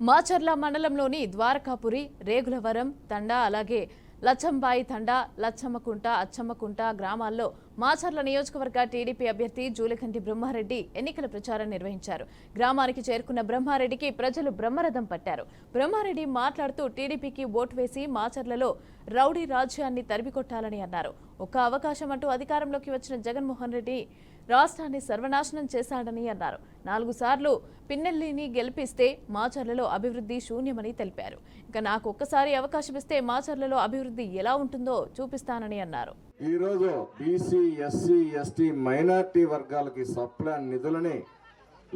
మాచర్ల మండలంలోని ద్వారకాపురి, రేగులవరం తండా, అలాగే లచ్చంబాయి తండా, లచ్చమ్మకుంట, అచ్చమ్మకుంట గ్రామాల్లో మాచర్ల నియోజకవర్గ టీడీపీ అభ్యర్థి జూలకంటి బ్రహ్మారెడ్డి ఎన్నికల ప్రచారం నిర్వహించారు. గ్రామానికి చేరుకున్న బ్రహ్మారెడ్డికి ప్రజలు బ్రహ్మరథం పట్టారు. బ్రహ్మారెడ్డి మాట్లాడుతూ టీడీపీకి ఓటు వేసి మాచర్లలో రౌడీ రాజ్యాన్ని తరిమికొట్టాలని అన్నారు. ఒక్క అవకాశం అంటూ అధికారంలోకి వచ్చిన జగన్మోహన్ రెడ్డి రాష్ట్రాన్ని సర్వనాశనం చేశాడని అన్నారు. 4 సార్లు పిన్నెల్లిని గెలిపిస్తే మాచర్లలో అభివృద్ధి శూన్యమని తెలిపారు. ఇక నాకు ఒక్కసారి అవకాశం ఇస్తే మాచర్లలో అభివృద్ధి ఎలా ఉంటుందో చూపిస్తానని అన్నారు. ఈ రోజు బీసీ, ఎస్సీ, ఎస్టీ, మైనారిటీ వర్గాలకి సప్లాన్ నిధులని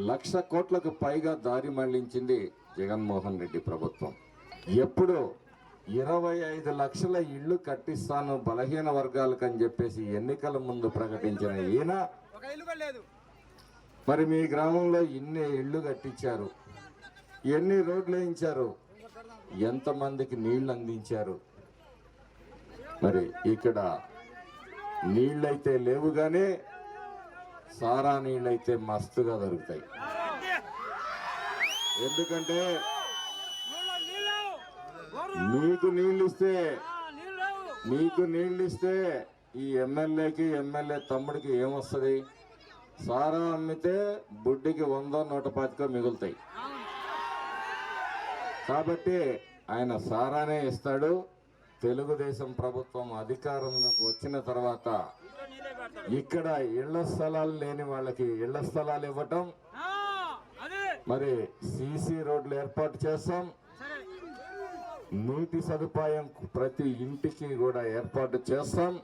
1,00,000 కోట్లకు పైగా దారి మళ్లించింది జగన్మోహన్ రెడ్డి ప్రభుత్వం. ఎప్పుడు 25 లక్షల ఇళ్లు కట్టిస్తాను బలహీన వర్గాలకు అని చెప్పేసి ఎన్నికల ముందు ప్రకటించిన ఈయన మరి మీ గ్రామంలో ఇన్ని ఇళ్లు కట్టించారు, ఎన్ని రోడ్లు వేయించారు, ఎంతమందికి నీళ్లు అందించారు? మరి ఇక్కడ నీళ్ళైతే లేవు కానీ సారా నీళ్ళైతే మస్తుగా దొరుకుతాయి. ఎందుకంటే మీకు నీళ్ళు ఇస్తే ఈ ఎమ్మెల్యేకి, ఎమ్మెల్యే తమ్ముడికి ఏమొస్తుంది? సారా అమ్మితే బుడ్డికి 100-125 మిగులుతాయి. కాబట్టి ఆయన సారానే ఇస్తాడు. తెలుగుదేశం ప్రభుత్వం అధికారంలోకి వచ్చిన తర్వాత ఇక్కడ ఇళ్ల స్థలాలు లేని వాళ్ళకి ఇళ్ల స్థలాలు ఇవ్వటం, మరి సీసీ రోడ్లు ఏర్పాటు చేస్తాం, నీటి సదుపాయం ప్రతి ఇంటికి కూడా ఏర్పాటు చేస్తాం.